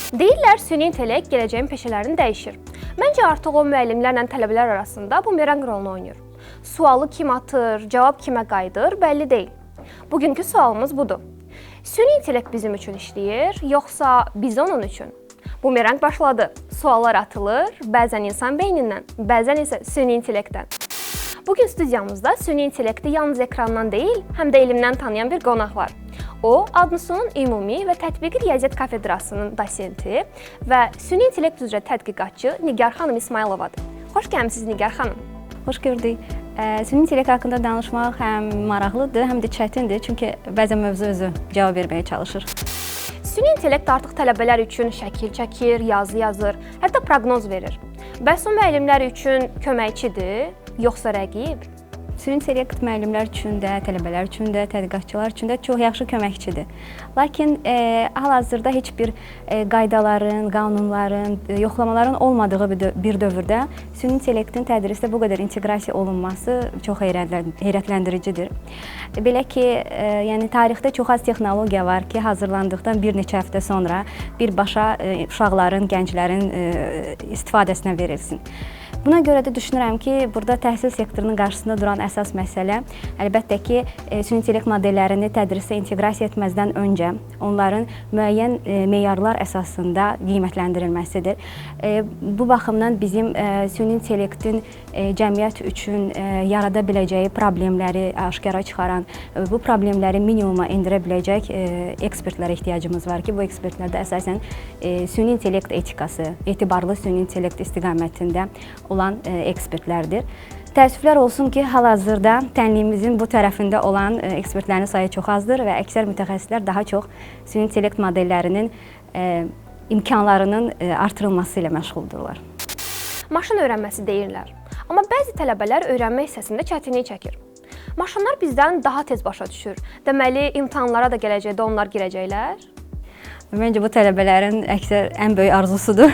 Deyirlər, süni intellekt gələcəyin peşələrini dəyişir. Məncə artıq o müəllimlərlə tələbələr arasında bumerang rolunu oynayır. Sualı kim atır, cavab kimə qayıdır, bəlli deyil. Bugünkü sualımız budur. Süni intellekt bizim üçün işləyir, yoxsa biz onun üçün? Bumerang başladı. Suallar atılır, bəzən insan beynindən, bəzən isə süni intellektdən. Bugün studiyamızda süni intellekti yalnız ekrandan deyil, həm də elmdən tanıyan bir qonaq var. O, Adnusunun Ümumi və Tətbiqi Riyaziyyat Kafedrasının dosenti və süni intellekt üzrə tədqiqatçı Nigar xanım İsmayılovadır. Xoş gəlmisiniz Nigar xanım. Xoş gördük. Süni intellekt haqqında danışmaq həm maraqlıdır, həm də çətindir, çünki bəzən mövzu özü cavab verməyə çalışır. Süni intellekt artıq tələbələr üçün şəkil çəkir, yazı yazır, hətta proqnoz verir. Bəs o müəllimlər üçün köməkçidir, yoxsa rəqib? Süni intellekt müəllimlər üçün də, tələbələr üçün də, tədqiqatçılar üçün də çox yaxşı köməkçidir. Lakin hal-hazırda heç bir qaydaların, qanunların, yoxlamaların olmadığı bir dövrdə süni intellektin tədrisdə bu qədər inteqrasiya olunması çox heyrətləndiricidir. Belə ki, yəni tarixdə çox az texnologiya var ki, hazırlandıqdan bir neçə həftə sonra birbaşa uşaqların, gənclərin istifadəsinə verilsin. Buna görə də düşünürəm ki, burada təhsil sektorunun qarşısında duran əsas məsələ əlbəttə ki, süni intellekt modellərini tədrisə inteqrasiya etməzdən öncə onların müəyyən meyarlar əsasında qiymətləndirilməsidir. Bu baxımdan bizim süni intellektin cəmiyyət üçün yarada biləcəyi problemləri aşkara çıxaran, bu problemləri minimuma endirə biləcək ekspertlərə ehtiyacımız var ki, bu ekspertlərdə əsasən süni intellekt etikası, etibarlı süni intellekt istiqamətində olan ekspertlərdir. Təəssüflər olsun ki, hal-hazırda tənliyimizin bu tərəfində olan ekspertlərin sayı çox azdır və əksər mütəxəssislər daha çox süni intellekt modellərinin imkanlarının artırılması ilə məşğuldurlar. Maşın öyrənməsi deyirlər. Amma bəzi tələbələr öyrənmə hissəsində çətinlik çəkir. Maşınlar bizdən daha tez başa düşür. Deməli, imtahanlara da gələcəkdə onlar girəcəklər? Məncə bu tələbələrin əksər ən böyük arzusudur.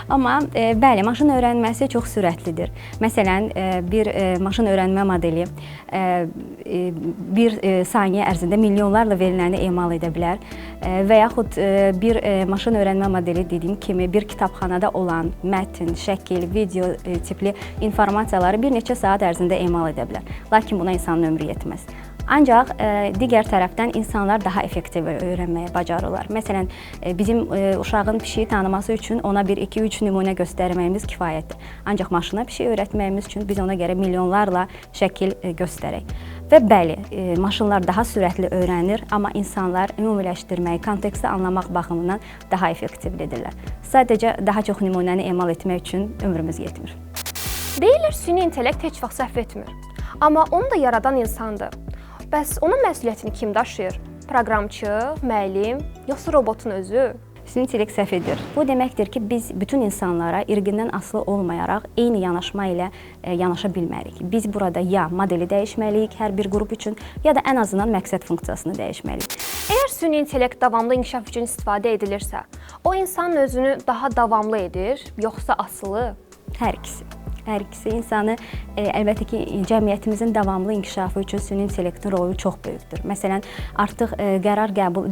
Amma bəli, maşın öyrənməsi çox sürətlidir. Məsələn, bir maşın öyrənmə modeli bir saniyə ərzində milyonlarla veriləni emal edə bilər və yaxud bir maşın öyrənmə modeli dediyim kimi bir kitabxanada olan mətn, şəkil, video tipli informasiyaları bir neçə saat ərzində emal edə bilər. Lakin buna insanın ömrü yetməz. Ancaq digər tərəfdən insanlar daha effektiv öyrənməyə bacarırlar. Məsələn, bizim uşağın pişiyi tanıması üçün ona bir 2-3 nümunə göstərməyimiz kifayətdir. Ancaq maşına pişik öyrətməyimiz üçün biz ona görə milyonlarla şəkil göstərək. Və bəli, maşınlar daha sürətli öyrənir, amma insanlar ümumiləşdirməyi, konteksti anlamaq baxımından daha effektivlidirlər. Sadəcə daha çox nümunəni emal etmək üçün ömrümüz yetmir. Deyirlər, süni intellekt heç vaxt səhv etmir. Amma onu da yaradan insandır. Bəs onun məsuliyyətini kim daşıyır? Proqramçı, müəllim, yoxsa robotun özü? Süni intellekt səhv edir. Bu deməkdir ki, biz bütün insanlara irqindən asılı olmayaraq eyni yanaşma ilə yanaşa bilmərik. Biz burada ya modeli dəyişməliyik hər bir qrup üçün, ya da ən azından məqsəd funksiyasını dəyişməliyik. Əgər süni intellekt davamlı inkişaf üçün istifadə edilirsə, o insanın özünü daha davamlı edir, yoxsa asılı? Hər ikisi. Hər ikisi insanı, əlbəttə ki, cəmiyyətimizin davamlı inkişafı üçün süni intellektin rolu çox böyükdür. Məsələn, artıq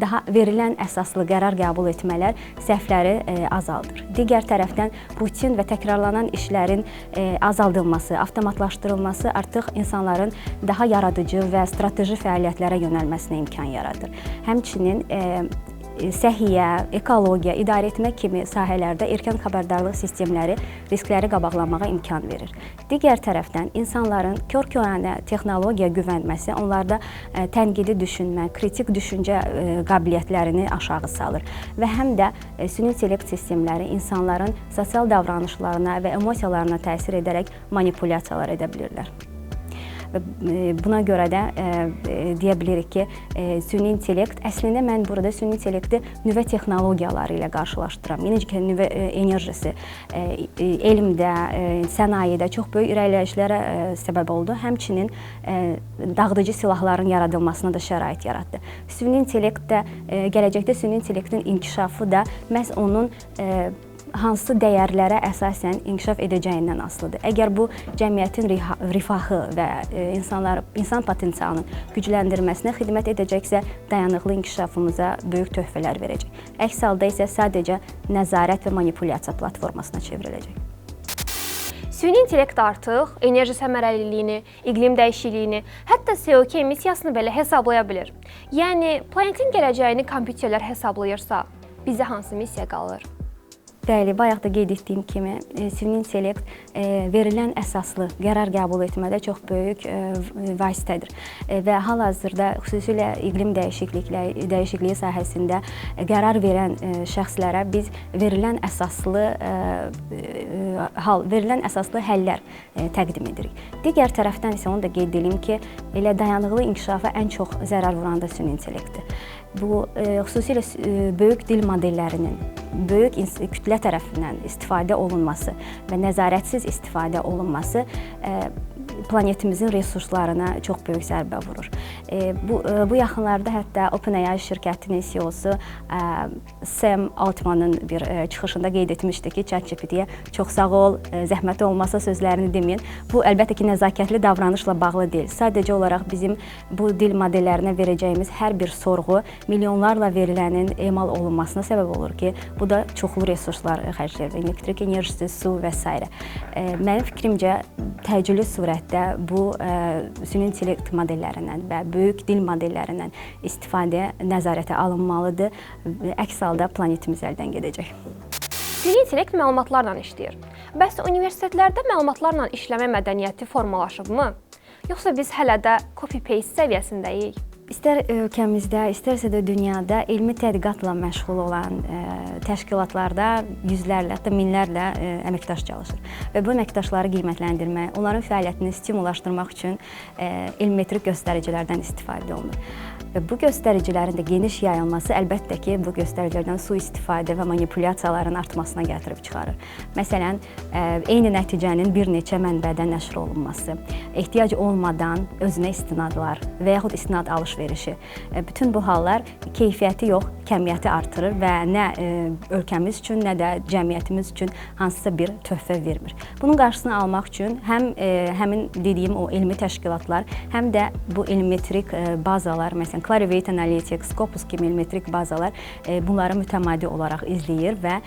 daha verilən əsaslı qərar qəbul etmələr səhvləri azaldır. Digər tərəfdən rutin və təkrarlanan işlərin azaldılması, avtomatlaşdırılması artıq insanların daha yaradıcı və strateji fəaliyyətlərə yönəlməsinə imkan yaradır. Həmçinin səhiyyə, ekologiya, idarəetmə kimi sahələrdə erkən xəbərdarlıq sistemləri riskləri qabaqlamağa imkan verir. Digər tərəfdən insanların kör-körənə texnologiya güvənməsi onlarda tənqidi düşünmə, kritik düşüncə qabiliyyətlərini aşağı salır və həm də süni intellekt sistemləri insanların sosial davranışlarına və emosiyalarına təsir edərək manipulyasiyalar edə bilirlər. Buna görə də deyə bilirik ki, süni intellekt, əslində mən burada süni intellekti nüvə texnologiyaları ilə qarşılaşdıram. Necə nüvə enerjisi elmdə, sənayedə çox böyük irəliləyişlərə səbəb oldu. Həmçinin dağıdıcı silahların yaradılmasına da şərait yaratdı. Süni intellekt də, gələcəkdə süni intellektin inkişafı da məhz onun hansı dəyərlərə əsasən inkişaf edəcəyindən asılıdır. Əgər bu cəmiyyətin rifahı və insan potensialının gücləndirməsinə xidmət edəcəksə, dayanıqlı inkişafımıza böyük töhfələr verəcək. Əks halda isə sadəcə nəzarət və manipulyasiya platformasına çevriləcək. Süni intellekt artıq enerji səmərəliliyini, iqlim dəyişikliyini, hətta CO2 emissiyasını belə hesablaya bilir. Yəni, planetin gələcəyini kompüterlər hesablayırsa, bizə hansı missiya qalır? Bəli, bayaq da qeyd etdiyim kimi, süni intellekt verilən əsaslı qərar qəbul etmədə çox böyük vasitədir və hal-hazırda xüsusilə iqlim dəyişikliyi sahəsində qərar verən şəxslərə biz verilən əsaslı həllər təqdim edirik. Digər tərəfdən isə onu da qeyd edim ki, elə dayanıqlı inkişafa ən çox zərər vuran da süni intellektdir. Bu, xüsusilə böyük dil modellərinin böyük kütlə tərəfindən istifadə olunması və nəzarətsiz istifadə olunması planetimizin resurslarına çox böyük zərbə vurur. Bu yaxınlarda hətta OpenAI şirkətinin CEO-su Sam Altmanın bir çıxışında qeyd etmişdi ki, ChatGPT-yə çox sağ ol, zəhməti olmasa sözlərini deməyin. Bu, əlbəttə ki, nəzakətli davranışla bağlı deyil. Sadəcə olaraq bizim bu dil modellərinə verəcəyimiz hər bir sorğu milyonlarla verilənin emal olunmasına səbəb olur ki, bu da çoxlu resurslar xərcləyir. Elektrik enerjisi, su və s. Mənim fikrimcə, təcili surətdə bu süni intellekt modellərindən və böyük dil modellərindən istifadə nəzarətə alınmalıdır. Əks halda planetimiz əldən gedəcək. Süni intellekt məlumatlarla işləyir. Bəs universitetlərdə məlumatlarla işləmə mədəniyyəti formalaşıbmı? Yoxsa biz hələ də copy-paste səviyyəsindəyik? İstər ölkəmizdə, istərsə də dünyada elmi tədqiqatla məşğul olan təşkilatlarda yüzlərlə, hətta minlərlə əməkdaş çalışır. Və bu əməkdaşları qiymətləndirmək, onların fəaliyyətini stimullaşdırmaq üçün elmmetrik göstəricilərdən istifadə olunur. Və bu göstəricilərin də geniş yayılması əlbəttə ki, bu göstəricilərdən sui-istifadə və manipulyasiyaların artmasına gətirib çıxarır. Məsələn, eyni nəticənin bir neçə mənbədən nəşr olunması, ehtiyac olmadan özünə istinadlar və yaxud istinad alış-verişi. Bütün bu hallar keyfiyyəti yox, kəmiyyəti artırır və nə ölkəmiz üçün, nə də cəmiyyətimiz üçün hansısa bir töhfə vermir. Bunun qarşısını almaq üçün həm həmin dediyim o elmi təşkilatlar, həm də bu elmmetrik bazalar, məsələn, Clarivate Analytics, Scopus kimi elmmetrik bazalar bunları mütəmadi olaraq izləyir və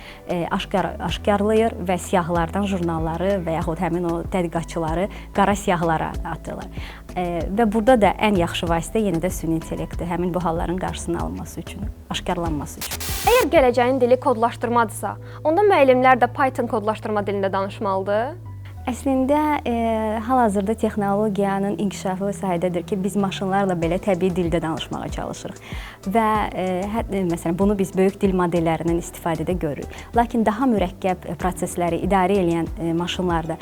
aşkarlayır və siyahılardan jurnalları və yaxud həmin o tədqiqatçıları qara siyahılara atırlar. Və burada da ən yaxşı vasitə yenə də süni intellektdir, həmin bu halların qarşısının alınması üçün, aşkarlanması üçün. Əgər gələcəyin dili kodlaşdırmadırsa, onda müəllimlər də Python kodlaşdırma dilində danışmalıdır? Əslində, hal-hazırda texnologiyanın inkişafı sahədədir ki, biz maşınlarla belə təbii dildə danışmağa çalışırıq. Və məsələn, bunu biz böyük dil modellərindən istifadədə görürük. Lakin daha mürəkkəb prosesləri idarə edən maşınlarda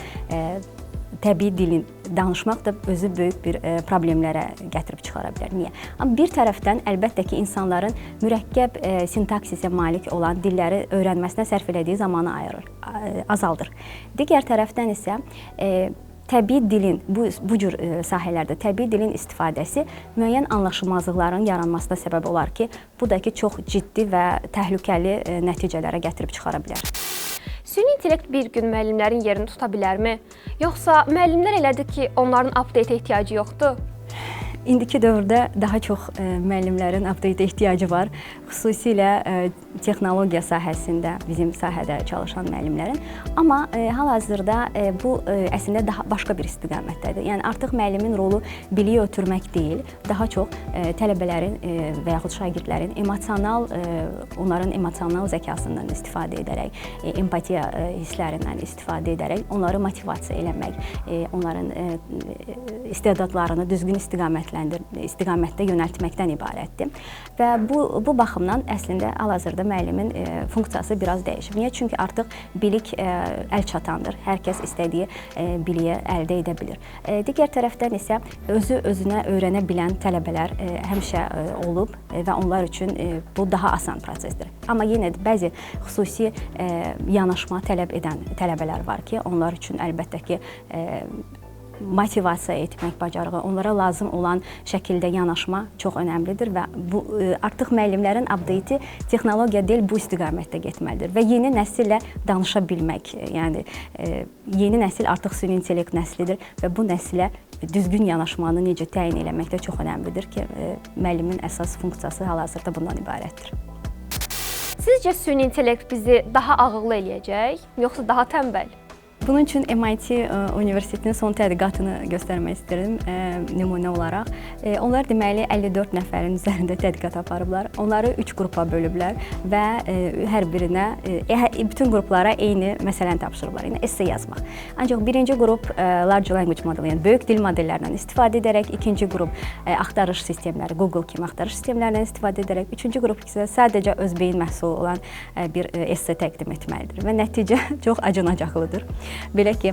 təbii dilin danışmaq da özü böyük bir problemlərə gətirib çıxara bilər. Niyə? Amma bir tərəfdən əlbəttə ki, insanların mürəkkəb sintaksisə malik olan dilləri öyrənməsinə sərf elədiyi zamanı azaldır. Digər tərəfdən isə təbii dilin, bu cür sahələrdə təbii dilin istifadəsi müəyyən anlaşılmazlıqların yaranmasına səbəb olar ki, bu da ki, çox ciddi və təhlükəli nəticələrə gətirib çıxara bilər. Süni intellekt bir gün müəllimlərin yerini tuta bilərmi? Yoxsa müəllimlər elədir ki, onların update ehtiyacı yoxdur? İndiki dövrdə daha çox müəllimlərin update ehtiyacı var. Xüsusilə texnologiya sahəsində, bizim sahədə çalışan müəllimlərin. Amma hal-hazırda bu əslində daha başqa bir istiqamətdədir. Yəni artıq müəllimin rolu biliyi ötürmək deyil, daha çox tələbələrin və yaxud şagirdlərin onların emosional zəkasından istifadə edərək, empatiya hisslərindən istifadə edərək onları motivasiya eləmək, onların istedadlarını düzgün istiqamətdə yönəltməkdən ibarətdir. Və bu baxımdan əslində hal-hazırda müəllimin funksiyası biraz dəyişib. Niyə? Çünki artıq bilik əl çatandır. Hər kəs istədiyi biliyi əldə edə bilir. Digər tərəfdən isə özünə öyrənə bilən tələbələr həmişə olub və onlar üçün bu daha asan prosesdir. Amma yenə də bəzi xüsusi yanaşma tələb edən tələbələr var ki, onlar üçün əlbəttə ki, motivasiya etmək bacarığı, onlara lazım olan şəkildə yanaşma çox önəmlidir və bu artıq müəllimlərin update texnologiya deyil, bu istiqamətdə getməlidir və yeni nəsillə danışa bilmək, yəni yeni nəsil artıq süni intellekt nəslidir və bu nəsilə düzgün yanaşmanı necə təyin eləmək də çox önəmlidir ki, müəllimin əsas funksiyası hal-hazırda bundan ibarətdir. Sizcə süni intellekt bizi daha ağıllı eləyəcək, yoxsa daha tənbəl? Bunun üçün MIT Universitetinin son tədqiqatını göstərmək istəyirəm nümunə olaraq. Onlar deməli 54 nəfərin üzərində tədqiqat aparıblar. Onları 3 qrupa bölüblər və hər birinə bütün qruplara eyni məsələni tapşırıblar. Yəni esse yazmaq. Ancaq birinci qrup large language model, yəni böyük dil modellərindən istifadə edərək, ikinci qrup axtarış sistemləri, Google kimi axtarış sistemlərindən istifadə edərək, üçüncü qrup isə sadəcə öz beyin məhsulu olan bir esse təqdim etməlidir və nəticə çox acınacaqlıdır. Belə ki,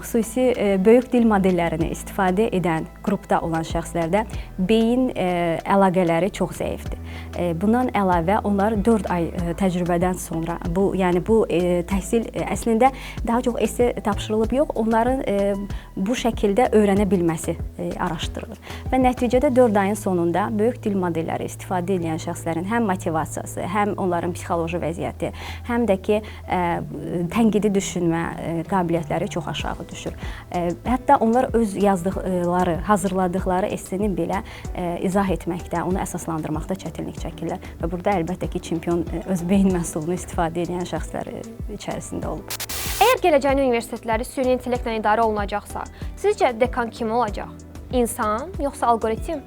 xüsusi böyük dil modellərini istifadə edən qrupda olan şəxslərdə beyin əlaqələri çox zəifdir. Bundan əlavə onlar 4 ay təcrübədən sonra bu təhsil əslində daha çox esse tapşırılıb yox, onların bu şəkildə öyrənə bilməsi araşdırılır. Və nəticədə 4 ayın sonunda böyük dil modelləri istifadə edən şəxslərin həm motivasiyası, həm onların psixoloji vəziyyəti, həm də ki tənqidi düşünmə qabiliyyətləri çox aşağı düşür. Hətta onlar öz yazdıqları, hazırladıqları esseni belə izah etməkdə, onu əsaslandırmaqda çətinlik çəkirlər və burada əlbəttə ki, çempion öz beyin məhsulunu istifadə edən şəxslər içərisində olub. Əgər gələcəyin universitetləri süni intellektlə idarə olunacaqsa, sizcə dekan kim olacaq? İnsan, yoxsa algoritm?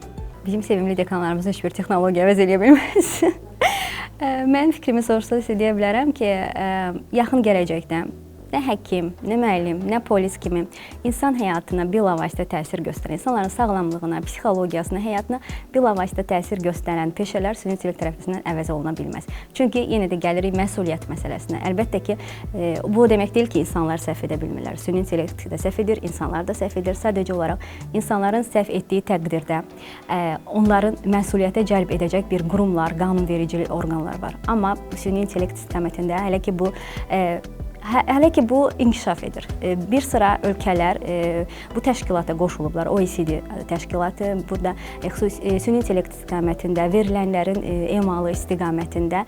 Bizim sevimli dekanlarımızın heç bir texnologiya əvəz eləyə bilməz. Mənim fikrimi soruşsanız deyə bilərəm ki, yaxın gələcəkdə nə həkim, nə müəllim, nə polis kimi insan həyatına bilavasitə təsir göstərən, insanların sağlamlığına, psixologiyasına, həyatına bilavasitə təsir göstərən peşələr süni intellekt tərəfindən əvəz oluna bilməz. Çünki yenə də gəlirik məsuliyyət məsələsinə. Əlbəttə ki, bu demək deyil ki, insanlar səhv edə bilmirlər. Süni intellekt də səhv edir, insanlar da səhv edir. Sadəcə olaraq insanların səhv etdiyi təqdirdə onların məsuliyyətə cəlb edəcək bir qurumlar, qanunvericili orqanlar var. Amma süni intellekt istiqamətində hələ ki bu inkişaf edir. Bir sıra ölkələr bu təşkilata qoşulublar. OECD təşkilatı burada süni intellekt istiqamətində verilənlərin emalı istiqamətində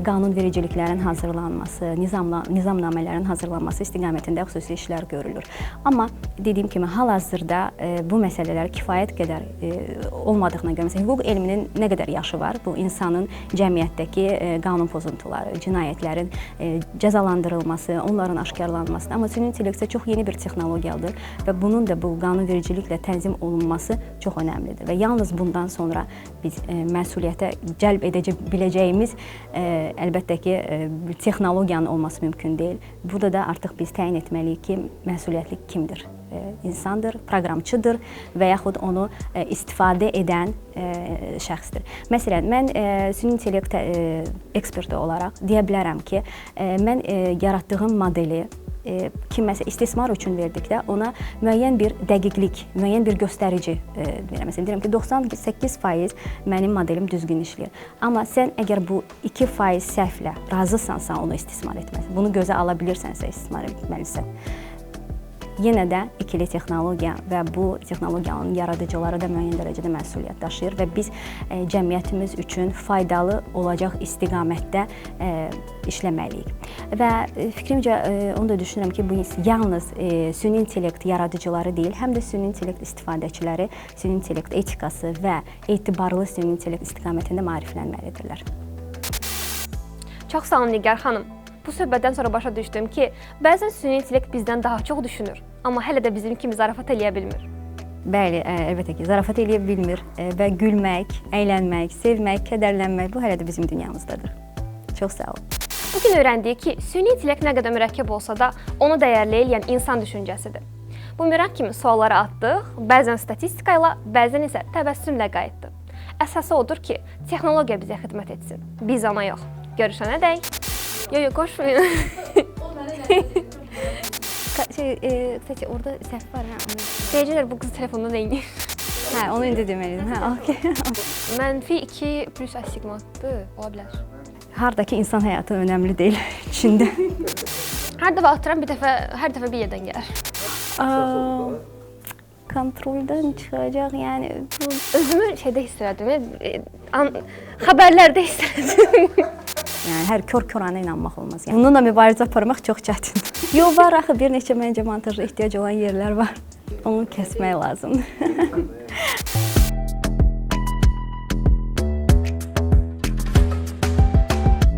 qanunvericiliklərin hazırlanması, nizamnamələrin hazırlanması istiqamətində xüsusi işlər görülür. Amma dediyim kimi hal-hazırda bu məsələlər kifayət qədər olmadığına görə, məsələn, hüquq elminin nə qədər yaşı var? Bu insanın cəmiyyətdəki qanun pozuntuları, cinayətlərin cəzalandırılması, onların aşkarlanmasıdır. Amma süni intellekt isə çox yeni bir texnologiyadır və bunun da bu qanunvericiliklə tənzim olunması çox önəmlidir. Və yalnız bundan sonra biz məsuliyyətə cəlb biləcəyimiz əlbəttə ki, texnologiyanın olması mümkün deyil. Burada da artıq biz təyin etməliyik ki, məsuliyyətli kimdir? İnsandır, proqramçıdır və yaxud onu istifadə edən şəxsdir. Məsələn, mən süni intellekt eksperti olaraq deyə bilərəm ki, mən yaratdığım modeli kimsə istismar üçün verdikdə ona müəyyən bir dəqiqlik, müəyyən bir göstərici verirəm. Məsələn, deyirəm ki, 98% mənim modelim düzgün işləyir. Amma sən əgər bu 2% səhvlə razısansa onu istismar etməlisən, bunu gözə ala bilirsənsə istismar etməlisən. Yenə də ikili texnologiya və bu texnologiyanın yaradıcıları da müəyyən dərəcədə məsuliyyət daşıyır və biz cəmiyyətimiz üçün faydalı olacaq istiqamətdə işləməliyik. Və fikrimcə onu da düşünürəm ki, bu yalnız süni intellekt yaradıcıları deyil, həm də süni intellekt istifadəçiləri süni intellekt etikası və etibarlı süni intellekt istiqamətində maariflənməlidirlər. Çox sağ olun Nigar xanım. Bu söhbətdən sonra başa düşdüm ki, bəzən süni intellekt bizdən daha çox düşünür, amma hələ də bizim kimi zarafat eləyə bilmir. Bəli, əlbəttə ki, zarafat eləyə bilmir və gülmək, əylənmək, sevmək, kədərlənmək bu hələ də bizim dünyamızdadır. Çox sağ olun. Bugün öyrəndik ki, süni intellekt nə qədər mürəkkəb olsa da, onu dəyərli eləyən insan düşüncəsidir. Bu mürəkkəb kimi sualları atdıq, bəzən statistika ilə, bəzən isə təbəssümlə qayıtdı. Əsası odur ki, texnologiya bizə xidmət etsin, biz ona yox. Görüşənədək. Yo, qoşmayın. Kısaca orada səhv var. Deyəcəklər, bu qız telefondan eynir. Hə, onu indi deməliydim. Hə, okey. -2 plus astigmatdır, ola bilər. Hardakı insan həyatı önəmli deyil içində. Hər dəfə atıram, hər dəfə bir yerdən gəlir. kontroldan çıxacaq. Yəni bu Özümü şeydə hiss elədim, xəbərlərdə hiss elədim. yəni hər kör-körənə inanmaq olmaz. Yəni bununla mübarizə aparmaq çox çətindir. Yol var axı, bir neçə məncə montajda ehtiyac olan yerlər var. Onu kəsmək lazımdır.